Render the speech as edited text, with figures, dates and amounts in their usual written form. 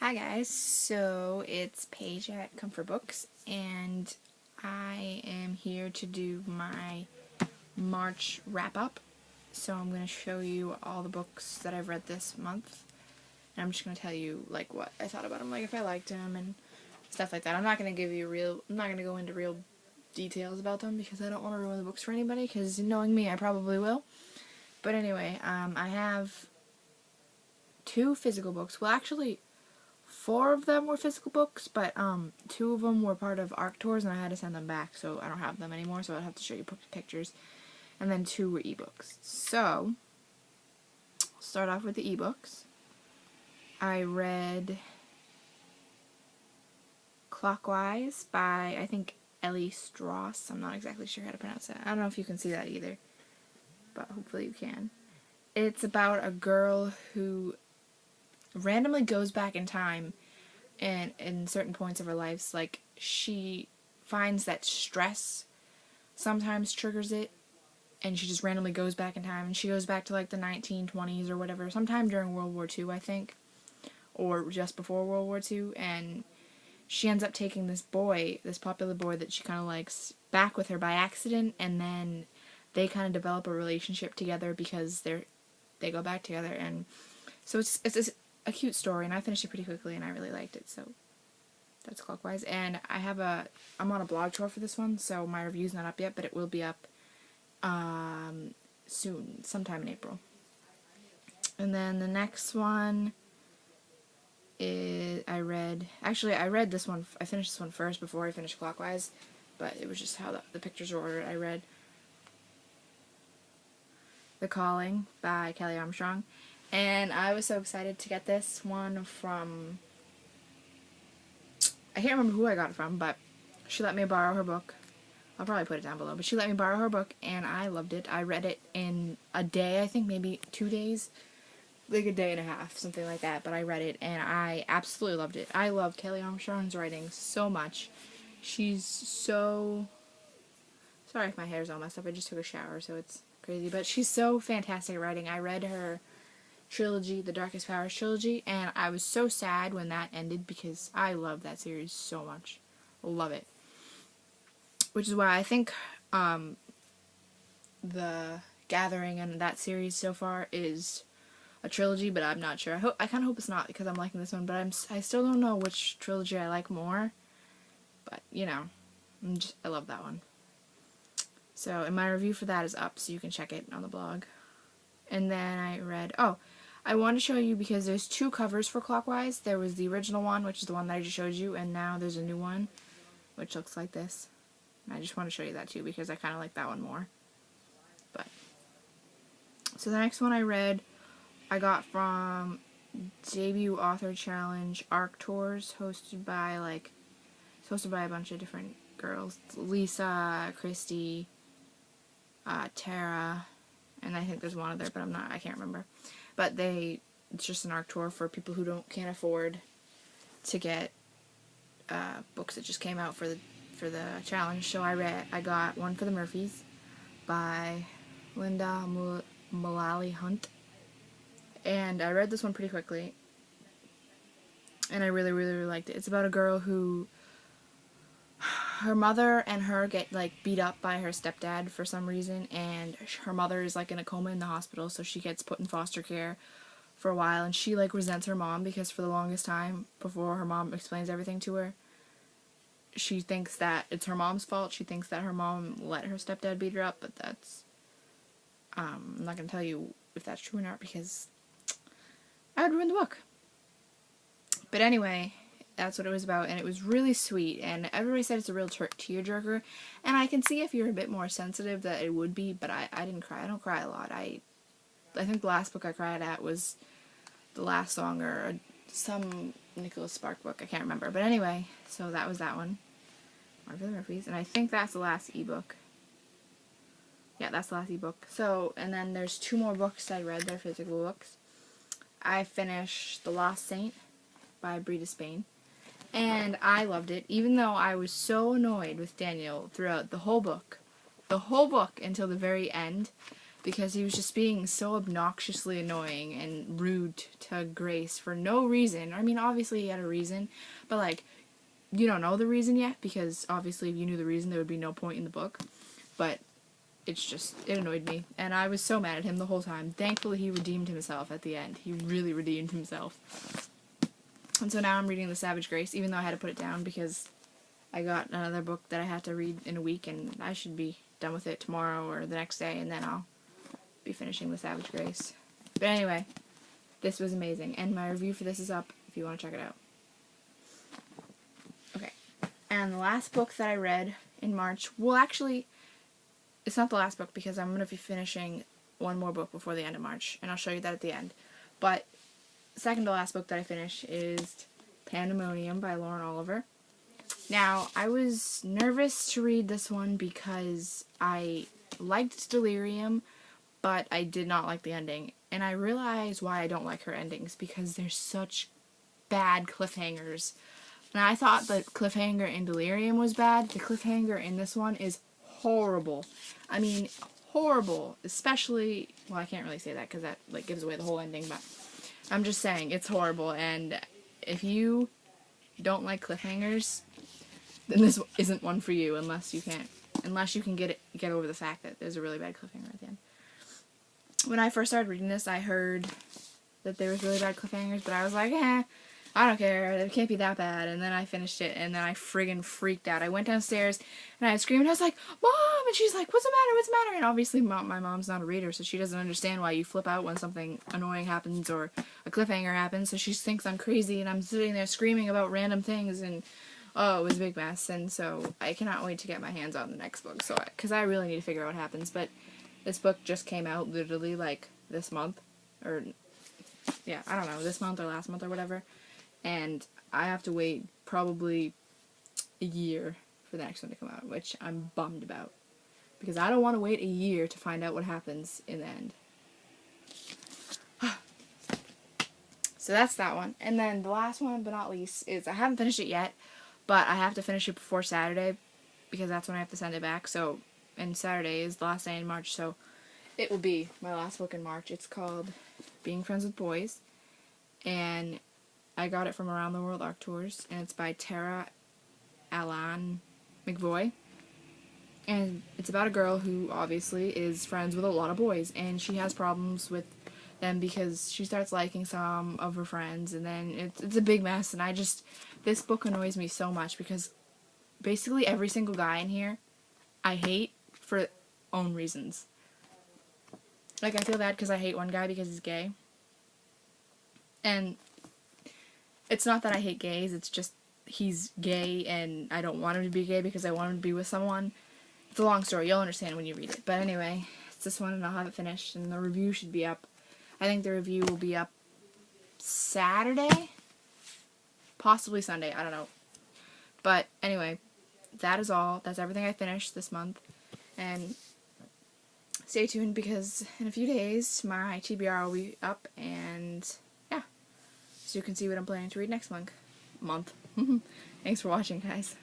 Hi guys, so it's Paige at Comfort Books, and I am here to do my March wrap-up. So I'm going to show you all the books that I've read this month, and I'm just going to tell you, like, what I thought about them, like, if I liked them, and stuff like that. I'm not going to go into real details about them, because I don't want to ruin the books for anybody, because knowing me, I probably will. But anyway, I have 2 physical books. Well, actually, 4 of them were physical books, but 2 of them were part of ARC tours, and I had to send them back, so I don't have them anymore, so I'd have to show you pictures. And then 2 were ebooks. So, I'll start off with the ebooks. I read Clockwise by, I think, Ellie Strauss. I'm not exactly sure how to pronounce it. I don't know if you can see that either, but hopefully you can. It's about a girl who randomly goes back in time and in certain points of her life. Like, she finds that stress sometimes triggers it, and she just randomly goes back in time, and she goes back to like the 1920s or whatever, sometime during World War II, I think, or just before World War II, and she ends up taking this popular boy that she kind of likes, back with her by accident, and then they kind of develop a relationship together because they go back together. And so it's a cute story, and I finished it pretty quickly, and I really liked it. So that's Clockwise. And I'm on a blog tour for this one, so my review's not up yet, but it will be up soon, sometime in April. And then the next one is I read this one. I finished this one first before I finished Clockwise, but it was just how the pictures were ordered. I read The Calling by Kelly Armstrong. And I was so excited to get this one from, I can't remember who I got it from, but she let me borrow her book. I'll probably put it down below, but she let me borrow her book, and I loved it. I read it in a day, I think, maybe 2 days, like a day and a half, something like that, but I read it, and I absolutely loved it. I love Kelly Armstrong's writing so much. She's so, sorry if my hair's all messed up, I just took a shower, so it's crazy, but she's so fantastic at writing. I read her trilogy, the Darkest Powers trilogy, and I was so sad when that ended because I love that series so much. Love it. Which is why I think The Gathering and that series so far is a trilogy, but I'm not sure. I kind of hope it's not, because I'm liking this one, but I still don't know which trilogy I like more. But, you know, I love that one. So, and my review for that is up, so you can check it on the blog. And then I read, I want to show you, because there's 2 covers for Clockwise. There was the original one, which is the one that I just showed you, and now there's a new one, which looks like this. And I just want to show you that too, because I kind of like that one more. But, so the next one I read, I got from Debut Author Challenge ARC Tours, hosted by a bunch of different girls. Lisa, Christy, Tara, and I think there's one other, but I can't remember. But it's just an ARC tour for people who can't afford to get books that just came out for the challenge. So I got One for the Murphys by Linda Mullally Hunt, and I read this one pretty quickly, and I really, really, really liked it. It's about a girl who, her mother and her get beat up by her stepdad for some reason, and her mother is in a coma in the hospital, so she gets put in foster care for a while, and she resents her mom, because for the longest time, before her mom explains everything to her, she thinks that it's her mom's fault. She thinks that her mom let her stepdad beat her up, but that's, I'm not going to tell you if that's true or not, because I would ruin the book. But anyway, that's what it was about, and it was really sweet, and everybody said it's a real tearjerker, and I can see if you're a bit more sensitive that it would be, but I didn't cry. I don't cry a lot. I think the last book I cried at was The Last Song, or some Nicholas Spark book, I can't remember. But anyway, so that was that one. One for the Murphys, and I think that's the last ebook. Yeah, that's the last ebook. So, and then there's 2 more books I read. They're physical books. I finished The Lost Saint by Brita Spain, and I loved it, even though I was so annoyed with Daniel throughout the whole book until the very end, because he was just being so obnoxiously annoying and rude to Grace for no reason. I mean, obviously he had a reason, but like, you don't know the reason yet, because obviously if you knew the reason there would be no point in the book. But it's just, it annoyed me, and I was so mad at him the whole time. Thankfully he redeemed himself at the end. He really redeemed himself. And so now I'm reading The Savage Grace, even though I had to put it down because I got another book that I had to read in a week, and I should be done with it tomorrow or the next day, and then I'll be finishing The Savage Grace. But anyway, this was amazing, and my review for this is up if you want to check it out. Okay, and the last book that I read in March, well actually, it's not the last book because I'm going to be finishing one more book before the end of March, and I'll show you that at the end. But second to last book that I finished is Pandemonium by Lauren Oliver. Now, I was nervous to read this one because I liked Delirium, but I did not like the ending. And I realized why I don't like her endings, because they're such bad cliffhangers. And I thought the cliffhanger in Delirium was bad. The cliffhanger in this one is horrible. I mean, horrible. Especially, well, I can't really say that because that like gives away the whole ending, but I'm just saying it's horrible. And if you don't like cliffhangers, then this isn't one for you unless you can get over the fact that there's a really bad cliffhanger at the end. When I first started reading this, I heard that there was really bad cliffhangers, but I was like, I don't care, it can't be that bad. And then I finished it, and then I friggin' freaked out. I went downstairs, and I screamed, and I was like, Mom! And she's like, what's the matter, what's the matter? And obviously my mom's not a reader, so she doesn't understand why you flip out when something annoying happens or a cliffhanger happens, so she thinks I'm crazy, and I'm sitting there screaming about random things, and oh, it was a big mess. And so I cannot wait to get my hands on the next book, so because I really need to figure out what happens. But this book just came out literally like this month, or yeah, I don't know, this month or last month or whatever, and I have to wait probably a year for the next one to come out, which I'm bummed about, because I don't want to wait a year to find out what happens in the end. So that's that one. And then the last one, but not least, is I haven't finished it yet, but I have to finish it before Saturday, because that's when I have to send it back. So, and Saturday is the last day in March, so it will be my last book in March. It's called Being Friends with Boys, and I got it from Around the World Arc Tours, and it's by Tara Allan McVoy. And it's about a girl who obviously is friends with a lot of boys, and she has problems with them because she starts liking some of her friends, and then it's a big mess. And this book annoys me so much because basically every single guy in here I hate for own reasons. Like, I feel bad because I hate one guy because he's gay. And it's not that I hate gays, it's just he's gay and I don't want him to be gay because I want him to be with someone. It's a long story, you'll understand when you read it. But anyway, it's this one and I'll have it finished, and the review should be up. I think the review will be up Saturday? Possibly Sunday, I don't know. But anyway, that is all. That's everything I finished this month. And stay tuned because in a few days my TBR will be up, and yeah. So you can see what I'm planning to read next month. Thanks for watching, guys.